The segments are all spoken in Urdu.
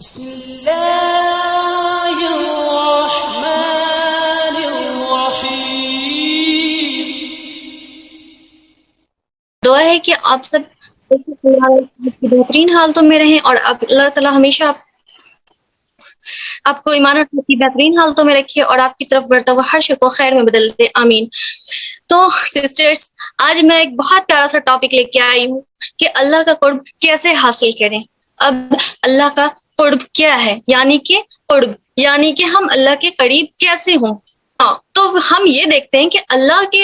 بسم اللہ الرحمن الرحیم۔ دعا ہے کہ آپ سب بہترین حالتوں میں رہیں اور اللہ تعالیٰ ہمیشہ آپ کو ایمان اور کی بہترین حالتوں میں رکھے اور آپ کی طرف بڑھتا ہوا ہر شر کو خیر میں بدل دے، آمین۔ تو سسٹرز، آج میں ایک بہت پیارا سا ٹاپک لے کے آئی ہوں کہ اللہ کا قرب کیسے حاصل کریں۔ اب اللہ کا قرب کیا ہے؟ یعنی کہ قرب یعنی کہ ہم اللہ کے قریب کیسے ہوں۔ تو ہم یہ دیکھتے ہیں کہ اللہ کے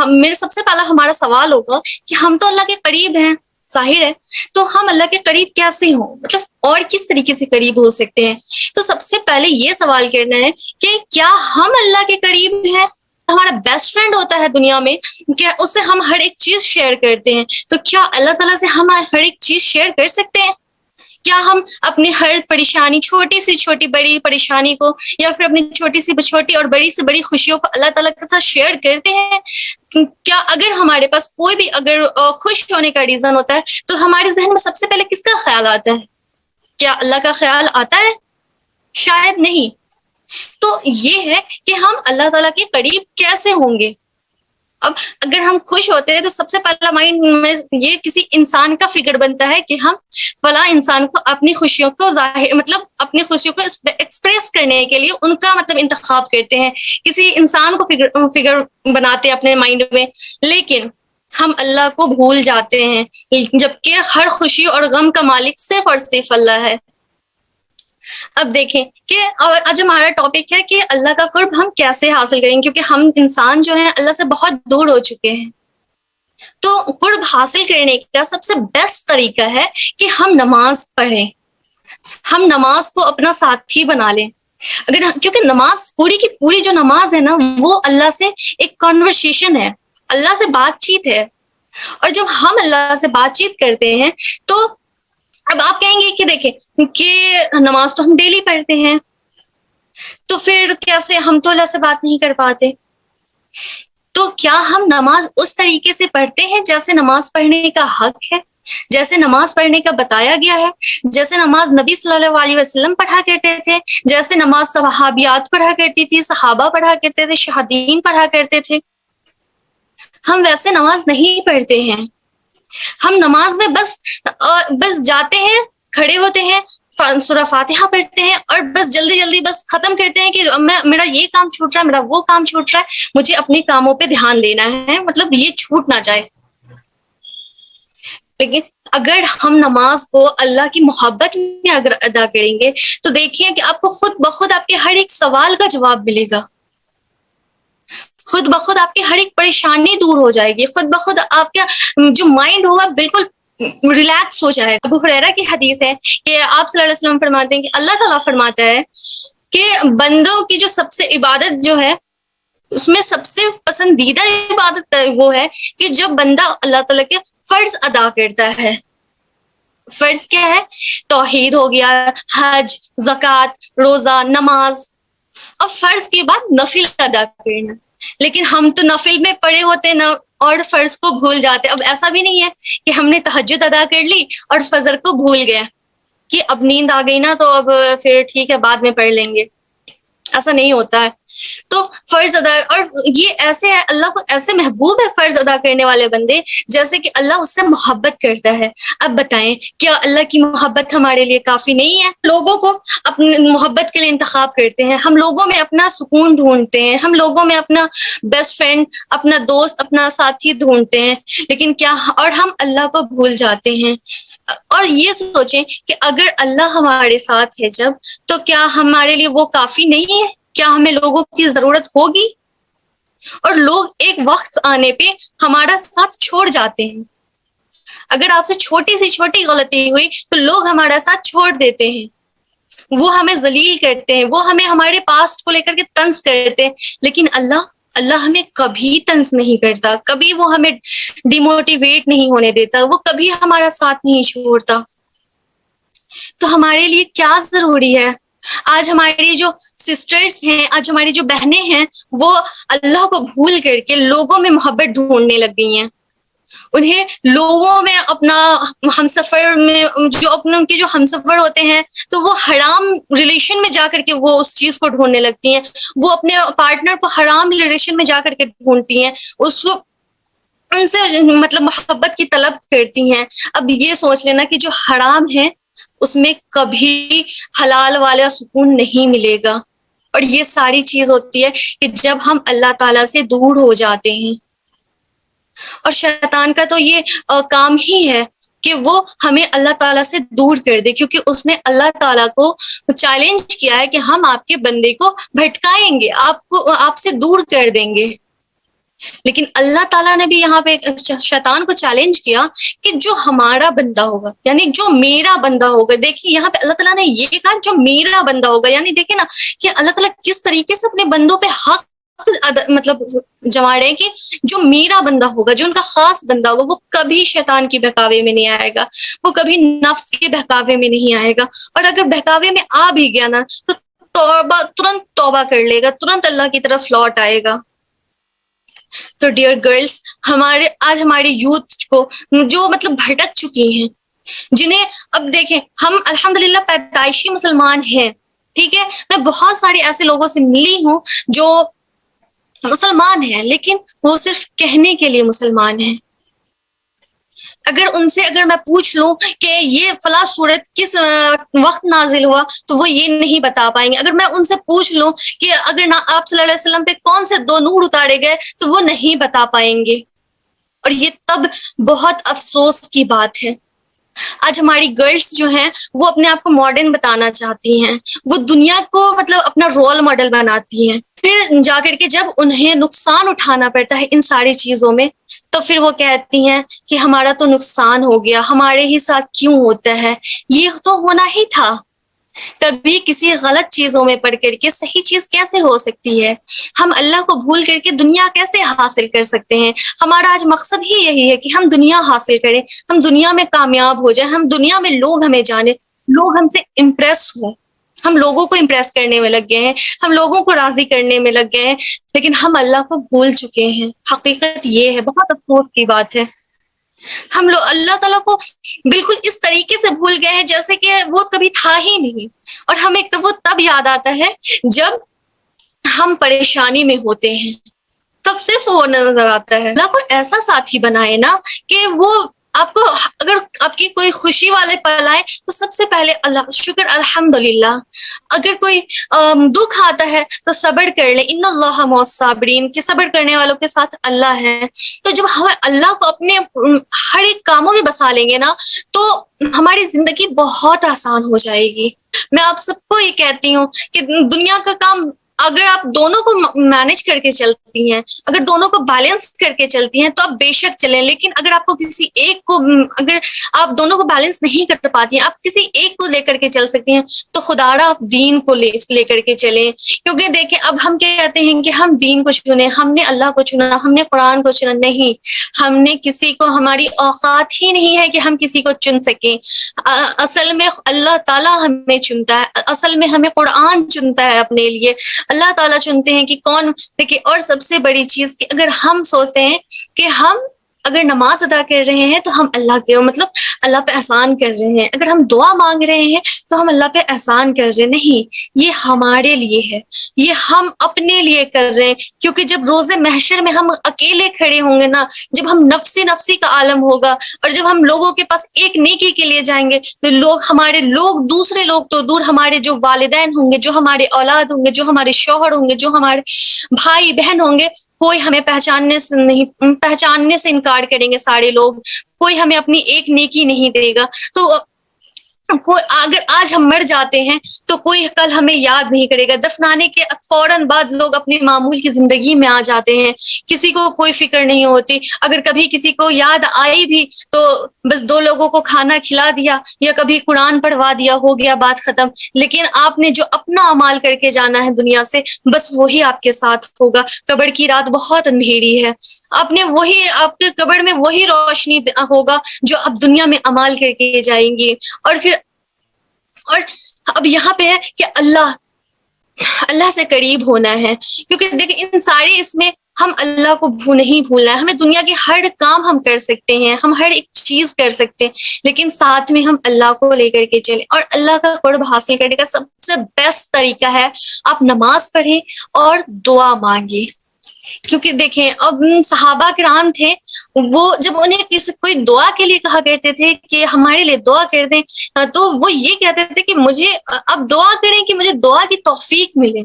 میرے سب سے پہلا ہمارا سوال ہوگا کہ ہم تو اللہ کے قریب ہیں، ظاہر ہے، تو ہم اللہ کے قریب کیسے ہوں، مطلب اور کس طریقے سے قریب ہو سکتے ہیں۔ تو سب سے پہلے یہ سوال کرنا ہے کہ کیا ہم اللہ کے قریب ہیں؟ ہمارا بیسٹ فرینڈ ہوتا ہے دنیا میں، کہ اس سے ہم ہر ایک چیز شیئر کرتے ہیں، تو کیا اللہ تعالیٰ سے ہم ہر ایک چیز شیئر کر سکتے ہیں؟ کیا ہم اپنی ہر پریشانی، چھوٹی سے چھوٹی بڑی پریشانی کو، یا پھر اپنی چھوٹی سے چھوٹی اور بڑی سے بڑی خوشیوں کو اللہ تعالیٰ کے ساتھ شیئر کرتے ہیں؟ کیا اگر ہمارے پاس کوئی بھی اگر خوش ہونے کا ریزن ہوتا ہے تو ہمارے ذہن میں سب سے پہلے کس کا خیال آتا ہے؟ کیا اللہ کا خیال آتا ہے؟ شاید نہیں۔ تو یہ ہے کہ ہم اللہ تعالیٰ کے قریب کیسے ہوں گے۔ اب اگر ہم خوش ہوتے ہیں تو سب سے پہلا مائنڈ میں یہ کسی انسان کا فکر بنتا ہے کہ ہم فلاں انسان کو اپنی خوشیوں کو اپنی خوشیوں کو ایکسپریس کرنے کے لیے ان کا انتخاب کرتے ہیں، کسی انسان کو فگر بناتے ہیں اپنے مائنڈ میں، لیکن ہم اللہ کو بھول جاتے ہیں، جبکہ ہر خوشی اور غم کا مالک صرف اور صرف اللہ ہے۔ اب دیکھیں کہ آج ہمارا ٹاپک ہے کہ اللہ کا قرب ہم کیسے حاصل کریں، کیونکہ ہم انسان جو ہیں اللہ سے بہت دور ہو چکے ہیں۔ تو قرب حاصل کرنے کا سب سے بیسٹ طریقہ ہے کہ ہم نماز پڑھیں، ہم نماز کو اپنا ساتھی بنا لیں۔ کیونکہ نماز پوری کی پوری جو نماز ہے نا، وہ اللہ سے ایک کنورسیشن ہے، اللہ سے بات چیت ہے، اور جب ہم اللہ سے بات چیت کرتے ہیں تو اب آپ کہیں گے کہ دیکھیں کہ نماز تو ہم ڈیلی پڑھتے ہیں، تو پھر کیسے ہم تو اللہ سے بات نہیں کر پاتے؟ تو کیا ہم نماز اس طریقے سے پڑھتے ہیں جیسے نماز پڑھنے کا حق ہے، جیسے نماز پڑھنے کا بتایا گیا ہے، جیسے نماز نبی صلی اللہ علیہ وسلم پڑھا کرتے تھے، جیسے نماز صحابیات پڑھا کرتی تھی، صحابہ پڑھا کرتے تھے، شہادین پڑھا کرتے تھے؟ ہم ویسے نماز نہیں پڑھتے ہیں۔ ہم نماز میں بس جاتے ہیں، کھڑے ہوتے ہیں، سورہ فاتحہ پڑھتے ہیں، اور بس جلدی جلدی بس ختم کرتے ہیں کہ میرا یہ کام چھوٹ رہا ہے، میرا وہ کام چھوٹ رہا ہے، مجھے اپنے کاموں پہ دھیان دینا ہے، یہ چھوٹ نہ جائے۔ لیکن اگر ہم نماز کو اللہ کی محبت میں اگر ادا کریں گے تو دیکھیے کہ آپ کو خود بخود آپ کے ہر ایک سوال کا جواب ملے گا، خود بخود آپ کی ہر ایک پریشانی دور ہو جائے گی، خود بخود آپ کا جو مائنڈ ہوگا بالکل ریلیکس ہو جائے گا۔ ابو ہریرہ کی حدیث ہے کہ آپ صلی اللہ علیہ وسلم فرماتے ہیں کہ اللہ تعالیٰ فرماتا ہے کہ بندوں کی جو سب سے عبادت جو ہے، اس میں سب سے پسندیدہ عبادت وہ ہے کہ جب بندہ اللہ تعالیٰ کے فرض ادا کرتا ہے۔ فرض کیا ہے؟ توحید ہو گیا، حج، زکوٰۃ، روزہ، نماز، اور فرض کے بعد نفل ادا کرنا۔ لیکن ہم تو نفل میں پڑے ہوتے نا اور فرض کو بھول جاتے۔ اب ایسا بھی نہیں ہے کہ ہم نے تہجد ادا کر لی اور فجر کو بھول گئے کہ اب نیند آ گئی نا تو اب پھر ٹھیک ہے بعد میں پڑھ لیں گے، ایسا نہیں ہوتا ہے۔ تو فرض ادا، اور یہ ایسے ہے، اللہ کو ایسے محبوب ہے فرض ادا کرنے والے بندے جیسے کہ اللہ اس سے محبت کرتا ہے۔ اب بتائیں کیا اللہ کی محبت ہمارے لیے کافی نہیں ہے؟ لوگوں کو اپنی محبت کے لیے انتخاب کرتے ہیں، ہم لوگوں میں اپنا سکون ڈھونڈتے ہیں، ہم لوگوں میں اپنا بیسٹ فرینڈ، اپنا دوست، اپنا ساتھی ڈھونڈتے ہیں، لیکن کیا اور ہم اللہ کو بھول جاتے ہیں۔ اور یہ سوچیں کہ اگر اللہ ہمارے ساتھ ہے جب، تو کیا ہمارے لیے وہ کافی نہیں ہے؟ کیا ہمیں لوگوں کی ضرورت ہوگی؟ اور لوگ ایک وقت آنے پہ ہمارا ساتھ چھوڑ جاتے ہیں۔ اگر آپ سے چھوٹی سی چھوٹی غلطی ہوئی تو لوگ ہمارا ساتھ چھوڑ دیتے ہیں، وہ ہمیں ذلیل کرتے ہیں، وہ ہمیں ہمارے پاسٹ کو لے کر کے طنز کرتے ہیں، لیکن اللہ ہمیں کبھی طنز نہیں کرتا، کبھی وہ ہمیں ڈیموٹیویٹ نہیں ہونے دیتا، وہ کبھی ہمارا ساتھ نہیں چھوڑتا۔ تو ہمارے لیے کیا ضروری ہے؟ آج ہماری جو سسٹرز ہیں، آج ہماری جو بہنیں ہیں، وہ اللہ کو بھول کر کے لوگوں میں محبت ڈھونڈنے لگ گئی ہیں۔ انہیں لوگوں میں اپنا ہم سفر میں جو اپنے ان کے جو ہم سفر ہوتے ہیں تو وہ حرام ریلیشن میں جا کر کے وہ اس چیز کو ڈھونڈنے لگتی ہیں، وہ اپنے پارٹنر کو حرام ریلیشن میں جا کر کے ڈھونڈتی ہیں، اس کو ان سے مطلب محبت کی طلب کرتی ہیں۔ اب یہ سوچ لینا کہ جو حرام ہے اس میں کبھی حلال والا سکون نہیں ملے گا، اور یہ ساری چیز ہوتی ہے کہ جب ہم اللہ تعالیٰ سے دور ہو جاتے ہیں، اور شیطان کا تو یہ کام ہی ہے کہ وہ ہمیں اللہ تعالیٰ سے دور کر دے، کیونکہ اس نے اللہ تعالیٰ کو چیلنج کیا ہے کہ ہم آپ کے بندے کو بھٹکائیں گے، آپ سے دور کر دیں گے۔ لیکن اللہ تعالیٰ نے بھی یہاں پہ شیطان کو چیلنج کیا کہ جو ہمارا بندہ ہوگا، یعنی جو میرا بندہ ہوگا، دیکھیے یہاں پہ اللہ تعالیٰ نے یہ کہا جو میرا بندہ ہوگا، یعنی دیکھیں نا کہ اللہ تعالیٰ کس طریقے سے اپنے بندوں پہ حق مطلب جما رہے ہیں کہ جو میرا بندہ ہوگا، جو ان کا خاص بندہ ہوگا، وہ کبھی شیطان کی بہکاوے میں نہیں آئے گا، وہ کبھی نفس کے بہکاوے میں نہیں آئے گا، اور اگر بہکاوے میں آ بھی گیا نا تو ترنت توبہ کر لے گا، ترنت اللہ کی طرف لوٹ آئے گا۔ تو ڈیئر گرلس، آج ہمارے یوتھ کو جو مطلب بھٹک چکی ہیں، جنہیں اب دیکھیں ہم الحمدللہ پیدائشی مسلمان ہیں، ٹھیک ہے، میں بہت سارے ایسے لوگوں سے ملی ہوں جو مسلمان ہیں لیکن وہ صرف کہنے کے لیے مسلمان ہیں۔ اگر میں پوچھ لوں کہ یہ فلاں سورت کس وقت نازل ہوا تو وہ یہ نہیں بتا پائیں گے۔ اگر میں ان سے پوچھ لوں کہ اگر آپ صلی اللہ علیہ وسلم پہ کون سے 2 نور اتارے گئے تو وہ نہیں بتا پائیں گے، اور یہ تب بہت افسوس کی بات ہے۔ آج ہماری گرلس جو ہیں وہ اپنے آپ کو ماڈرن بتانا چاہتی ہیں، وہ دنیا کو مطلب اپنا رول ماڈل بناتی ہیں، پھر جا کر کے جب انہیں نقصان اٹھانا پڑتا ہے ان ساری چیزوں میں تو پھر وہ کہتی ہیں کہ ہمارا تو نقصان ہو گیا، ہمارے ہی ساتھ کیوں ہوتا ہے، یہ تو ہونا ہی تھا۔ کبھی کسی غلط چیزوں میں پڑھ کر کے صحیح چیز کیسے ہو سکتی ہے؟ ہم اللہ کو بھول کر کے دنیا کیسے حاصل کر سکتے ہیں؟ ہمارا آج مقصد ہی یہی ہے کہ ہم دنیا حاصل کریں، ہم دنیا میں کامیاب ہو جائیں، ہم دنیا میں لوگ ہمیں جانیں، لوگ ہم سے امپریس ہوں۔ ہم لوگوں کو امپریس کرنے میں لگ گئے ہیں، ہم لوگوں کو راضی کرنے میں لگ گئے ہیں، لیکن ہم اللہ کو بھول چکے ہیں۔ حقیقت یہ ہے، بہت افسوس کی بات ہے، ہم لوگ اللہ تعالیٰ کو بالکل اس طریقے سے بھول گئے ہیں جیسے کہ وہ کبھی تھا ہی نہیں، اور ہمیں وہ تب یاد آتا ہے جب ہم پریشانی میں ہوتے ہیں، تب صرف وہ نظر آتا ہے۔ اللہ کو ایسا ساتھی بنائے نا کہ وہ آپ کو اگر آپ کی کوئی خوشی والے پل آئے تو سب سے پہلے اللہ شکر الحمدللہ، اگر کوئی دکھ آتا ہے تو صبر کر لیں، ان اللہ مع الصابرین، کہ صبر کرنے والوں کے ساتھ اللہ ہے۔ تو جب ہم اللہ کو اپنے ہر ایک کاموں میں بسا لیں گے نا تو ہماری زندگی بہت آسان ہو جائے گی۔ میں آپ سب کو یہ کہتی ہوں کہ دنیا کا کام اگر آپ دونوں کو مینج کر کے چلتی ہیں، اگر دونوں کو بیلنس کر کے چلتی ہیں تو آپ بے شک چلیں، لیکن اگر آپ کو کسی ایک کو اگر آپ دونوں کو بیلنس نہیں کر پاتی ہیں، آپ کسی ایک کو لے کر کے چل سکتی ہیں تو خدارا آپ دین کو لے کر کے چلیں۔ کیونکہ دیکھیں اب ہم کہتے ہیں کہ ہم دین کو چنے، ہم نے اللہ کو چنا، ہم نے قرآن کو چنا، نہیں، ہم نے کسی کو، ہماری اوقات ہی نہیں ہے کہ ہم کسی کو چن سکیں۔ اصل میں اللہ تعالیٰ ہمیں چنتا ہے، اصل میں ہمیں قرآن چنتا ہے اپنے لیے، اللہ تعالیٰ چنتے ہیں کہ کون دیکھیں۔ اور سب سے بڑی چیز کہ اگر ہم سوچتے ہیں کہ ہم اگر نماز ادا کر رہے ہیں تو ہم اللہ کے مطلب اللہ پہ احسان کر رہے ہیں، اگر ہم دعا مانگ رہے ہیں تو ہم اللہ پہ احسان کر رہے ہیں، نہیں، یہ ہمارے لیے ہے، یہ ہم اپنے لیے کر رہے ہیں۔ کیونکہ جب روز محشر میں ہم اکیلے کھڑے ہوں گے نا، جب ہم نفسی کا عالم ہوگا اور جب ہم لوگوں کے پاس ایک نیکی کے لیے جائیں گے تو دوسرے لوگ تو دور، ہمارے جو والدین ہوں گے، جو ہمارے اولاد ہوں گے، جو ہمارے شوہر ہوں گے، جو ہمارے بھائی بہن ہوں گے، کوئی ہمیں پہچاننے سے انکار کریں گے، سارے لوگ، کوئی ہمیں اپنی ایک نیکی نہیں دے گا۔ تو اگر آج ہم مر جاتے ہیں تو کوئی کل ہمیں یاد نہیں کرے گا، دفنانے کے فوراً بعد لوگ اپنی معمول کی زندگی میں آ جاتے ہیں، کسی کو کوئی فکر نہیں ہوتی، اگر کبھی کسی کو یاد آئی بھی تو بس 2 لوگوں کو کھانا کھلا دیا یا کبھی قرآن پڑھوا دیا، ہو گیا، بات ختم۔ لیکن آپ نے جو اپنا اعمال کر کے جانا ہے دنیا سے، بس وہی آپ کے ساتھ ہوگا۔ قبر کی رات بہت اندھیری ہے، آپ کے قبر میں وہی روشنی ہوگا جو آپ دنیا میں اعمال کر کے جائیں گی۔ اور اب یہاں پہ ہے کہ اللہ سے قریب ہونا ہے، کیونکہ دیکھیں ان سارے اس میں ہم اللہ کو نہیں بھولنا ہے. ہمیں دنیا کے ہر کام ہم کر سکتے ہیں, ہم ہر ایک چیز کر سکتے ہیں, لیکن ساتھ میں ہم اللہ کو لے کر کے چلیں. اور اللہ کا قرب حاصل کرنے کا سب سے بیسٹ طریقہ ہے آپ نماز پڑھیں اور دعا مانگیں. کیونکہ دیکھیں اب صحابہ کرام تھے, وہ جب انہیں کوئی دعا کے لیے کہا کرتے تھے کہ ہمارے لیے دعا کر دیں, تو وہ یہ کہتے تھے کہ مجھے اب دعا کریں کہ مجھے دعا کی توفیق ملے.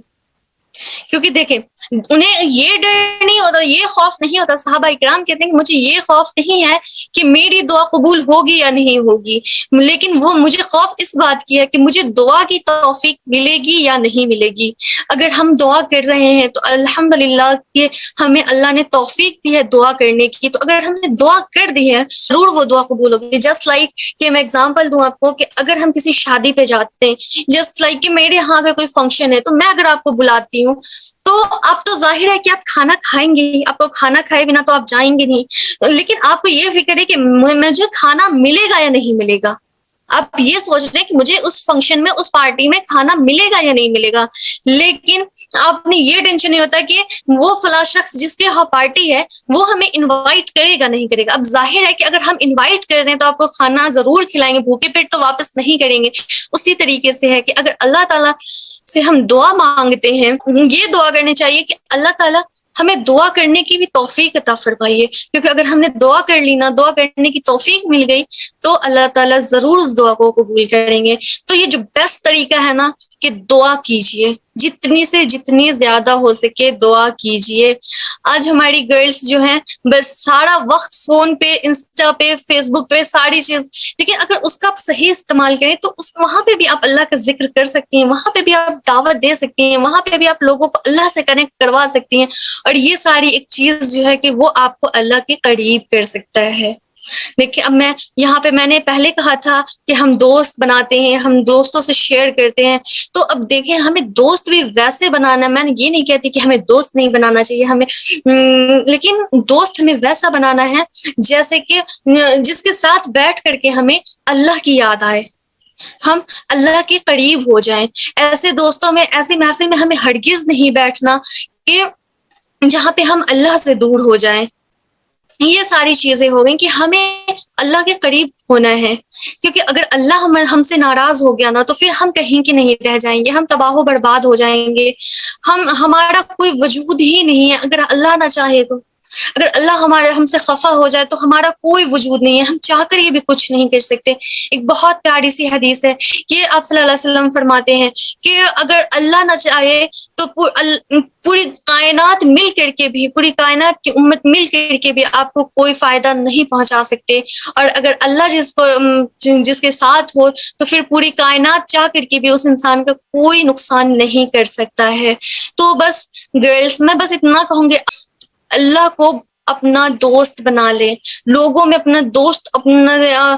کیونکہ دیکھیں انہیں یہ ڈر نہیں ہوتا, یہ خوف نہیں ہوتا. صحابہ کرام کہتے ہیں کہ مجھے یہ خوف نہیں ہے کہ میری دعا قبول ہوگی یا نہیں ہوگی, لیکن وہ مجھے خوف اس بات کی ہے کہ مجھے دعا کی توفیق ملے گی یا نہیں ملے گی. اگر ہم دعا کر رہے ہیں تو الحمدللہ کہ ہمیں اللہ نے توفیق دی ہے دعا کرنے کی, تو اگر ہم نے دعا کر دی ہے ضرور وہ دعا قبول ہوگی. جسٹ لائک کہ میں اگزامپل دوں آپ کو کہ اگر ہم کسی شادی پہ جاتے ہیں, جسٹ لائک کہ میرے یہاں اگر کوئی فنکشن ہے تو میں اگر آپ کو بلاتی ہوں تو آپ تو ظاہر ہے کہ آپ کھانا کھائیں گے, آپ کو کھانا کھائے بنا تو آپ جائیں گے نہیں, لیکن آپ کو یہ فکر ہے کہ مجھے کھانا ملے گا یا نہیں ملے گا. آپ یہ سوچ رہے ہیں کہ مجھے اس فنکشن میں اس پارٹی میں کھانا ملے گا یا نہیں ملے گا, لیکن آپ نے یہ ٹینشن نہیں ہوتا کہ وہ فلاں شخص جس کے یہاں پارٹی ہے وہ ہمیں انوائٹ کرے گا نہیں کرے گا. اب ظاہر ہے کہ اگر ہم انوائٹ کر رہے ہیں تو آپ کو کھانا ضرور کھلائیں گے, بھوکے پیٹ تو واپس نہیں کریں گے. اسی طریقے سے ہے کہ اگر اللہ تعالیٰ سے ہم دعا مانگتے ہیں, یہ دعا کرنی چاہیے کہ اللہ تعالیٰ ہمیں دعا کرنے کی بھی توفیق عطا فرمائیے, کیونکہ اگر ہم نے دعا کر لی نا, دعا کرنے کی توفیق مل گئی تو اللہ تعالیٰ ضرور اس دعا کو قبول کریں گے. تو یہ جو بیسٹ طریقہ ہے نا کہ دعا کیجئے, جتنی سے جتنی زیادہ ہو سکے دعا کیجئے. آج ہماری گرلس جو ہیں بس سارا وقت فون پہ, انسٹا پہ, فیس بک پہ, ساری چیز, لیکن اگر اس کا آپ صحیح استعمال کریں تو وہاں پہ بھی آپ اللہ کا ذکر کر سکتی ہیں, وہاں پہ بھی آپ دعوت دے سکتی ہیں, وہاں پہ بھی آپ لوگوں کو اللہ سے کنیکٹ کروا سکتی ہیں. اور یہ ساری ایک چیز جو ہے کہ وہ آپ کو اللہ کے قریب کر سکتا ہے. دیکھیں اب یہاں پہ میں نے پہلے کہا تھا کہ ہم دوست بناتے ہیں, ہم دوستوں سے شیئر کرتے ہیں, تو اب دیکھیں ہمیں دوست بھی ویسے بنانا ہے. میں نے یہ نہیں کہتی کہ ہمیں دوست نہیں بنانا چاہیے, لیکن دوست ہمیں ویسا بنانا ہے جیسے کہ جس کے ساتھ بیٹھ کر کے ہمیں اللہ کی یاد آئے, ہم اللہ کے قریب ہو جائیں. ایسے دوستوں میں, ایسی محفل میں ہمیں ہرگز نہیں بیٹھنا کہ جہاں پہ ہم اللہ سے دور ہو جائیں. یہ ساری چیزیں ہو گئیں کہ ہمیں اللہ کے قریب ہونا ہے, کیونکہ اگر اللہ ہم سے ناراض ہو گیا نا تو پھر ہم کہیں کے نہیں رہ جائیں گے, ہم تباہ و برباد ہو جائیں گے, ہمارا کوئی وجود ہی نہیں ہے اگر اللہ نہ چاہے تو. اگر اللہ ہم سے خفا ہو جائے تو ہمارا کوئی وجود نہیں ہے, ہم چاہ کر یہ بھی کچھ نہیں کر سکتے. ایک بہت پیاری سی حدیث ہے کہ آپ صلی اللہ علیہ وسلم فرماتے ہیں کہ اگر اللہ نہ چاہے تو پوری کائنات مل کر کے بھی, پوری کائنات کی امت مل کر کے بھی آپ کو کوئی فائدہ نہیں پہنچا سکتے, اور اگر اللہ جس کے ساتھ ہو تو پھر پوری کائنات چاہ کر کے بھی اس انسان کا کوئی نقصان نہیں کر سکتا ہے. تو بس گرلس میں بس اتنا کہوں گی, اللہ کو اپنا دوست بنا لیں, لوگوں میں اپنا دوست, اپنا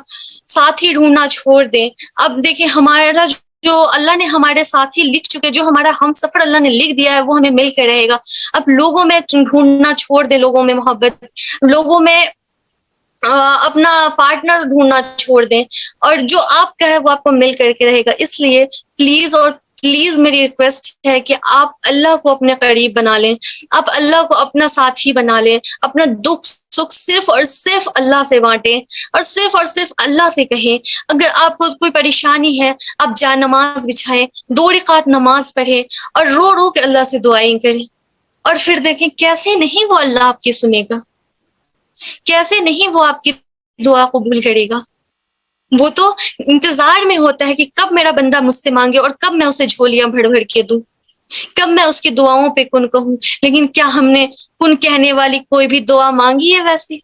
ساتھی ڈھونڈنا چھوڑ دیں. اب دیکھیں ہمارا جو اللہ نے ہمارے ساتھی لکھ چکے, جو ہمارا ہم سفر اللہ نے لکھ دیا ہے وہ ہمیں مل کے رہے گا. اب لوگوں میں ڈھونڈنا چھوڑ دیں, لوگوں میں محبت, لوگوں میں اپنا پارٹنر ڈھونڈنا چھوڑ دیں, اور جو آپ کا ہے وہ آپ کو مل کر کے رہے گا. اس لیے پلیز میری ریکویسٹ ہے کہ آپ اللہ کو اپنے قریب بنا لیں, آپ اللہ کو اپنا ساتھی بنا لیں, اپنا دکھ سکھ صرف اور صرف اللہ سے بانٹیں, اور صرف اللہ سے کہیں. اگر آپ کو کوئی پریشانی ہے آپ جا نماز بچھائیں, 2 رکعت نماز پڑھیں, اور رو رو کے اللہ سے دعائیں کریں, اور پھر دیکھیں کیسے نہیں وہ اللہ آپ کی سنے گا, کیسے نہیں وہ آپ کی دعا قبول کرے گا. وہ تو انتظار میں ہوتا ہے کہ کب میرا بندہ مجھ سے مانگے اور کب میں اسے جھولیاں بھر بھر کے دوں, کب میں اس کی دعاؤں پہ کن کہوں. لیکن کیا ہم نے کن کہنے والی کوئی بھی دعا مانگی ہے ویسے؟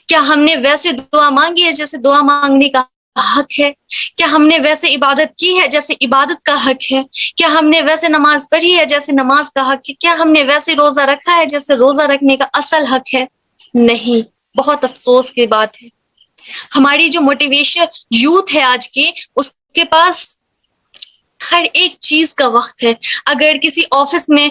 کیا ہم نے ویسے دعا مانگی ہے جیسے دعا مانگنے کا حق ہے؟ کیا ہم نے ویسے عبادت کی ہے جیسے عبادت کا حق ہے؟ کیا ہم نے ویسے نماز پڑھی ہے جیسے نماز کا حق ہے؟ کیا ہم نے ویسے روزہ رکھا ہے جیسے روزہ رکھنے کا اصل حق ہے؟ نہیں. بہت افسوس کی بات ہے, ہماری جو موٹیویشن یوتھ ہے آج کی, اس کے پاس ہر ایک چیز کا وقت ہے. اگر کسی آفس میں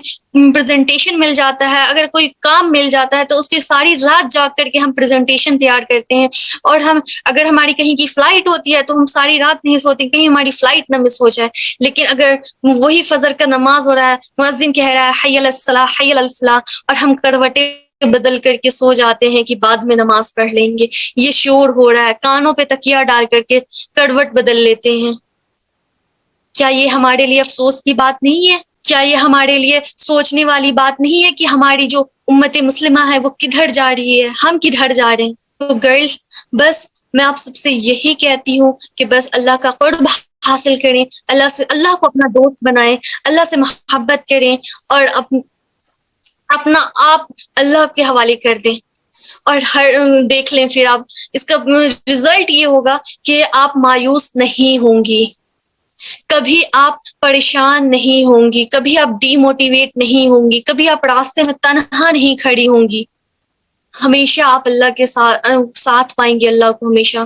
پریزنٹیشن مل جاتا ہے, اگر کوئی کام مل جاتا ہے, تو اس کی ساری رات جاگ کر کے ہم پریزنٹیشن تیار کرتے ہیں. اور اگر ہماری کہیں کی فلائٹ ہوتی ہے تو ہم ساری رات نہیں سوتے کہیں ہماری فلائٹ نہ مس ہو جائے. لیکن اگر وہی فجر کا نماز ہو رہا ہے, مؤذن کہہ رہا ہے حی علی الصلاح حی علی الفلاح, اور ہم کروٹیں بدل کر کے سو جاتے ہیں کہ بعد میں نماز پڑھ لیں گے, یہ شور ہو رہا ہے, کانوں پہ تکیہ ڈال کر کے کروٹ بدل لیتے ہیں, کیا یہ ہمارے لیے افسوس کی بات نہیں ہے؟ کیا یہ ہمارے لیے سوچنے والی بات نہیں ہے کہ ہماری جو امت مسلمہ ہے وہ کدھر جا رہی ہے, ہم کدھر جا رہے ہیں؟ تو گرلز, بس میں آپ سب سے یہی کہتی ہوں کہ بس اللہ کا قرب حاصل کریں, اللہ کو اپنا دوست بنائیں, اللہ سے محبت کریں, اور اپنا آپ اللہ کے حوالے کر دیں. اور دیکھ لیں پھر آپ, اس کا رزلٹ یہ ہوگا کہ آپ مایوس نہیں ہوں گی, کبھی آپ پریشان نہیں ہوں گی, کبھی آپ ڈی موٹیویٹ نہیں ہوں گی, کبھی آپ راستے میں تنہا نہیں کھڑی ہوں گی. ہمیشہ آپ اللہ کے ساتھ پائیں گے, اللہ کو ہمیشہ.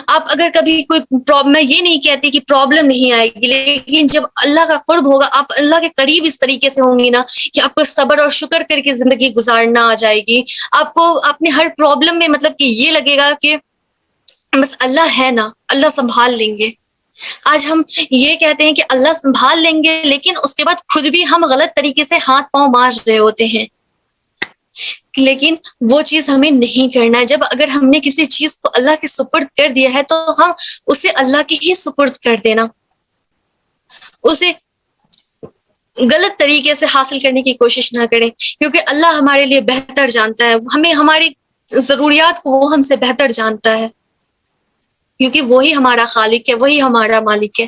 آپ اگر کبھی کوئی پرابلم, میں یہ نہیں کہتی کہ پرابلم نہیں آئے گی, لیکن جب اللہ کا قرب ہوگا, آپ اللہ کے قریب اس طریقے سے ہوں گی نا کہ آپ کو صبر اور شکر کر کے زندگی گزارنا آ جائے گی. آپ کو اپنے ہر پرابلم میں مطلب کہ یہ لگے گا کہ بس اللہ ہے نا, اللہ سنبھال لیں گے. آج ہم یہ کہتے ہیں کہ اللہ سنبھال لیں گے, لیکن اس کے بعد خود بھی ہم غلط طریقے سے ہاتھ پاؤں مار رہے ہوتے ہیں. لیکن وہ چیز ہمیں نہیں کرنا ہے. جب اگر ہم نے کسی چیز کو اللہ کے سپرد کر دیا ہے تو ہم اسے اللہ کے ہی سپرد کر دینا, اسے غلط طریقے سے حاصل کرنے کی کوشش نہ کریں, کیونکہ اللہ ہمارے لیے بہتر جانتا ہے, ہمیں ہماری ضروریات کو وہ ہم سے بہتر جانتا ہے, کیونکہ وہی ہمارا خالق ہے, وہی ہمارا مالک ہے.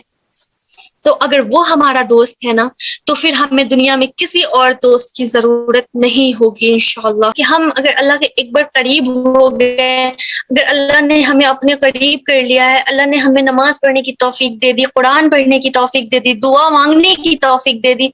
تو اگر وہ ہمارا دوست ہے نا, تو پھر ہمیں دنیا میں کسی اور دوست کی ضرورت نہیں ہوگی انشاءاللہ. کہ ہم اگر اللہ کے ایک بار قریب ہو گئے, اگر اللہ نے ہمیں اپنے قریب کر لیا ہے, اللہ نے ہمیں نماز پڑھنے کی توفیق دے دی, قرآن پڑھنے کی توفیق دے دی, دعا مانگنے کی توفیق دے دی,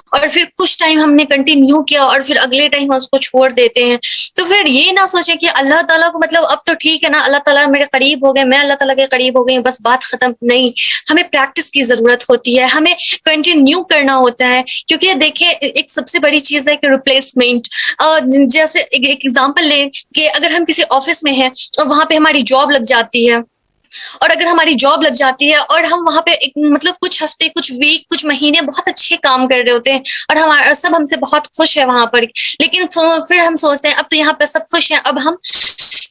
اور پھر کچھ ٹائم ہم نے کنٹینیو کیا اور پھر اگلے ٹائم اس کو چھوڑ دیتے ہیں, تو پھر یہ نہ سوچیں کہ اللہ تعالیٰ کو مطلب اب تو ٹھیک ہے نا, اللہ تعالیٰ میرے قریب ہو گئے, میں اللہ تعالیٰ کے قریب ہو گئی, بس بات ختم. نہیں, ہمیں پریکٹس کی ضرورت ہوتی ہے, ہمیں کنٹینیو کرنا ہوتا ہے. کیونکہ دیکھیں ایک سب سے بڑی چیز ہے کہ ریپلیسمنٹ. جیسے ایک ایگزامپل لیں کہ اگر ہم کسی آفس میں ہیں اور وہاں پہ ہماری جاب لگ جاتی ہے, اور اگر ہماری جاب لگ جاتی ہے اور ہم وہاں پہ مطلب کچھ ہفتے, کچھ ویک, کچھ مہینے بہت اچھے کام کر رہے ہوتے ہیں, اور ہمارا سب ہم سے بہت خوش ہے وہاں پر, لیکن پھر ہم سوچتے ہیں اب تو یہاں پہ سب خوش ہیں, اب ہم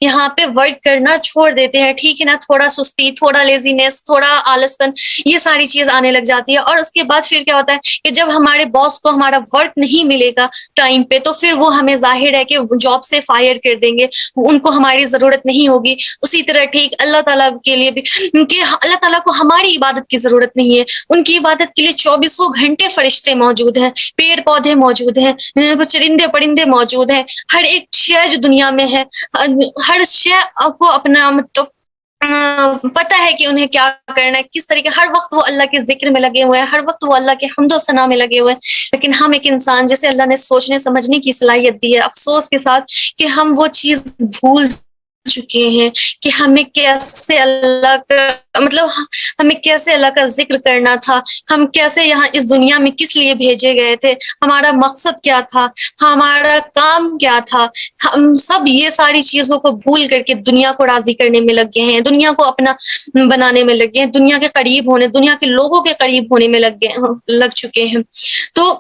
یہاں پہ ورک کرنا چھوڑ دیتے ہیں. ٹھیک ہے نا, تھوڑا سستی, تھوڑا لیزینس, تھوڑا آلس پن, یہ ساری چیز آنے لگ جاتی ہے. اور اس کے بعد پھر کیا ہوتا ہے کہ جب ہمارے باس کو ہمارا ورک نہیں ملے گا ٹائم پہ, تو پھر وہ ہمیں ظاہر ہے کہ جاب سے فائر کر دیں گے, ان کو ہماری ضرورت نہیں ہوگی. اسی طرح ٹھیک اللہ تعالیٰ کے لیے بھی, کہ اللہ تعالیٰ کو ہماری عبادت کی ضرورت نہیں ہے, ان کی عبادت کے لیے 24 گھنٹے فرشتے موجود ہیں, پیڑ پودے موجود ہیں, چرندے پرندے موجود ہیں, ہر ایک شے جو دنیا میں ہے, ہر شے کو اپنا مطلب پتہ ہے کہ انہیں کیا کرنا ہے, کس طریقے. ہر وقت وہ اللہ کے ذکر میں لگے ہوئے ہیں, ہر وقت وہ اللہ کے حمد و ثنا میں لگے ہوئے ہیں. لیکن ہم ایک انسان جسے اللہ نے سوچنے سمجھنے کی صلاحیت دی ہے, افسوس کے ساتھ کہ ہم وہ چیز بھول چکے ہیں کہ ہمیں کیسے اللہ کا مطلب ہمیں کیسے اللہ کا ذکر کرنا تھا, ہم کیسے یہاں اس دنیا میں کس لیے بھیجے گئے تھے, ہمارا مقصد کیا تھا, ہمارا کام کیا تھا. ہم سب یہ ساری چیزوں کو بھول کر کے دنیا کو راضی کرنے میں لگ گئے ہیں, دنیا کو اپنا بنانے میں لگ گئے ہیں, دنیا کے قریب ہونے, دنیا کے لوگوں کے قریب ہونے میں لگ چکے ہیں. تو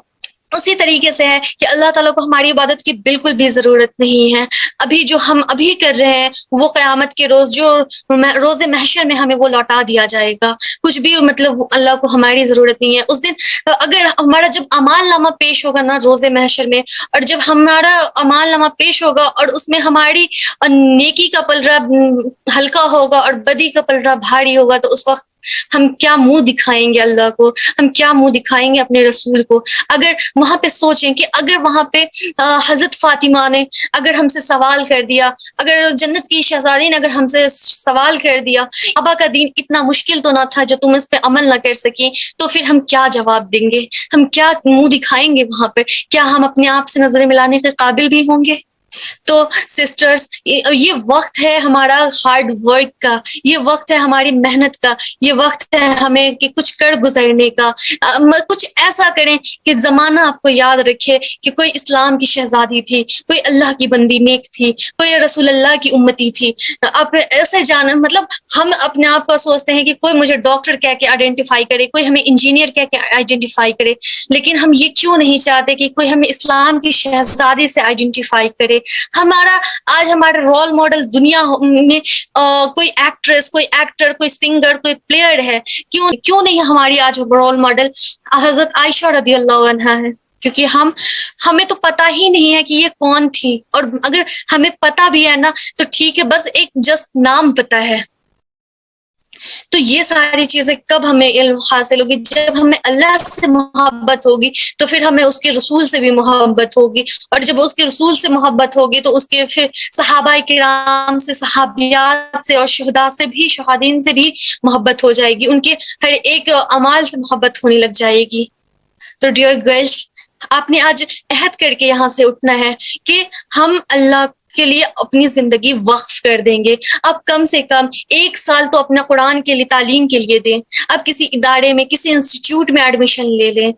اسی طریقے سے ہے کہ اللہ تعالیٰ کو ہماری عبادت کی بالکل بھی ضرورت نہیں ہے. ابھی جو ہم ابھی کر رہے ہیں وہ قیامت کے روز, جو روز محشر میں ہمیں وہ لوٹا دیا جائے گا. کچھ بھی مطلب اللہ کو ہماری ضرورت نہیں ہے. اس دن اگر ہمارا جب اعمال نامہ پیش ہوگا نا روز محشر میں, اور جب ہمارا اعمال نامہ پیش ہوگا اور اس میں ہماری نیکی کا پلڑا ہلکا ہوگا اور بدی کا پلڑا بھاری ہوگا, تو اس وقت ہم کیا منہ دکھائیں گے اللہ کو, ہم کیا منہ دکھائیں گے اپنے رسول کو. اگر وہاں پہ سوچیں کہ اگر وہاں پہ حضرت فاطمہ نے اگر ہم سے سوال کر دیا, اگر جنت کی شہزادی نے اگر ہم سے سوال کر دیا, ابا کا دین اتنا مشکل تو نہ تھا جو تم اس پہ عمل نہ کر سکی, تو پھر ہم کیا جواب دیں گے, ہم کیا منہ دکھائیں گے وہاں پر؟ کیا ہم اپنے آپ سے نظریں ملانے کے قابل بھی ہوں گے؟ تو سسٹرز یہ وقت ہے ہمارا ہارڈ ورک کا، یہ وقت ہے ہماری محنت کا، یہ وقت ہے ہمیں کہ کچھ کر گزرنے کا، کچھ ایسا کریں کہ زمانہ آپ کو یاد رکھے کہ کوئی اسلام کی شہزادی تھی، کوئی اللہ کی بندی نیک تھی، کوئی رسول اللہ کی امتی تھی. آپ ایسے جانا مطلب ہم اپنے آپ کو سوچتے ہیں کہ کوئی مجھے ڈاکٹر کہہ کے آئیڈینٹیفائی کرے، کوئی ہمیں انجینئر کہہ کے آئیڈینٹیفائی کرے، لیکن ہم یہ کیوں نہیں چاہتے کہ کوئی ہمیں اسلام کی شہزادی سے آئیڈینٹیفائی کرے. آج ہمارا رول ماڈل دنیا میں کوئی ایکٹریس، کوئی ایکٹر، کوئی سنگر، کوئی پلیئر ہے. کیوں نہیں ہماری آج رول ماڈل حضرت عائشہ رضی اللہ عنہا ہے؟ کیونکہ ہمیں تو پتہ ہی نہیں ہے کہ یہ کون تھی، اور اگر ہمیں پتہ بھی ہے نا تو ٹھیک ہے، بس ایک جسٹ نام پتہ ہے. تو یہ ساری چیزیں کب ہمیں علم حاصل ہوگی؟ جب ہمیں اللہ سے محبت ہوگی تو پھر ہمیں اس کے رسول سے بھی محبت ہوگی، اور جب اس کے رسول سے محبت ہوگی تو اس کے پھر صحابہ کرام سے، صحابیات سے، اور شہداء سے بھی، شہادین سے بھی محبت ہو جائے گی، ان کے ہر ایک اعمال سے محبت ہونے لگ جائے گی. تو ڈیئر گرلس، آپ نے آج عہد کر کے یہاں سے اٹھنا ہے کہ ہم اللہ کے لیے اپنی زندگی وقف کر دیں گے. اب کم سے کم 1 سال تو اپنا قرآن کے لیے، تعلیم کے لیے دیں. اب کسی ادارے میں، کسی انسٹیٹیوٹ میں ایڈمیشن لے لیں.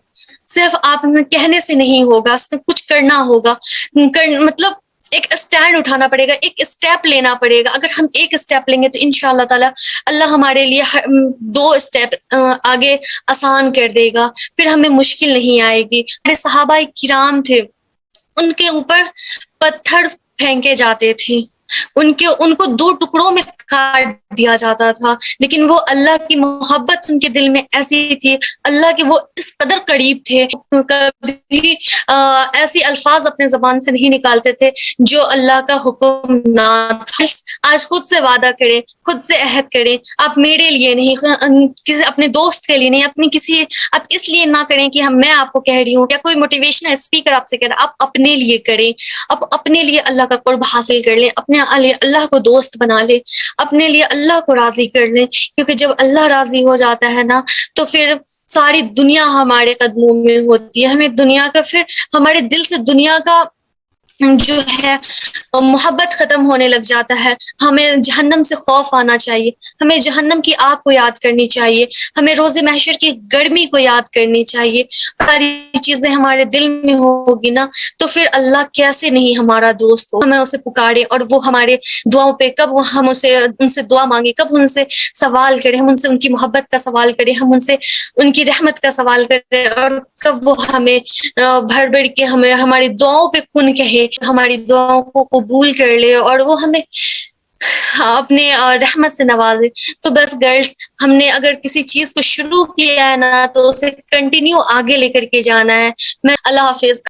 صرف آپ کہنے سے نہیں ہوگا، کچھ کرنا ہوگا. مطلب ایک اسٹینڈ اٹھانا پڑے گا، ایک اسٹیپ لینا پڑے گا. اگر ہم ایک اسٹیپ لیں گے تو انشاءاللہ تعالی اللہ ہمارے لیے 2 اسٹیپ آگے آسان کر دے گا، پھر ہمیں مشکل نہیں آئے گی. ہمارے صحابہ کرام تھے، ان کے اوپر پتھر پھینکے جاتے تھے، ان کو 2 ٹکڑوں میں کاٹ دیا جاتا تھا، لیکن وہ اللہ کی محبت ان کے دل میں ایسی تھی، اللہ کے وہ اس قدر قریب تھے، کبھی ایسی الفاظ اپنے زبان سے نہیں نکالتے تھے جو اللہ کا حکم نہ تھا. آج خود سے وعدہ کریں، خود سے عہد کریں. آپ میرے لیے نہیں، اپنے دوست کے لیے نہیں، آپ اس لیے نہ کریں کہ میں آپ کو کہہ رہی ہوں، کیا کوئی موٹیویشنل اسپیکر آپ سے کہہ رہا، آپ اپنے لیے کریں. آپ اپنے لیے اللہ کا قرب حاصل کر لیں، اپنے لیے اللہ کو دوست بنا لیں، اپنے لیے اللہ کو راضی کر لیں. کیونکہ جب اللہ راضی ہو جاتا ہے نا تو پھر ساری دنیا ہمارے قدموں میں ہوتی ہے. ہمیں دنیا کا، پھر ہمارے دل سے دنیا کا جو ہے محبت ختم ہونے لگ جاتا ہے. ہمیں جہنم سے خوف آنا چاہیے، ہمیں جہنم کی آگ کو یاد کرنی چاہیے، ہمیں روز محشر کی گرمی کو یاد کرنی چاہیے. ساری چیزیں ہمارے دل میں ہوگی نا تو پھر اللہ کیسے نہیں ہمارا دوست ہو. ہمیں اسے پکارے اور وہ ہمارے دعاؤں پہ، کب ہم ان سے دعا مانگے، کب ان سے سوال کریں، ہم ان سے ان کی محبت کا سوال کریں، ہم ان سے ان کی رحمت کا سوال کریں، اور کب وہ ہمیں بھر بڑھ کے ہمیں ہماری دعاؤں پہ کن کہے، ہماری دعاؤں کو قبول کر لے اور وہ ہمیں اپنے رحمت سے نوازے. تو بس گرلز، ہم نے اگر کسی چیز کو شروع کیا ہے نا تو اسے کنٹینیو آگے لے کر کے جانا ہے. میں اللہ حافظ.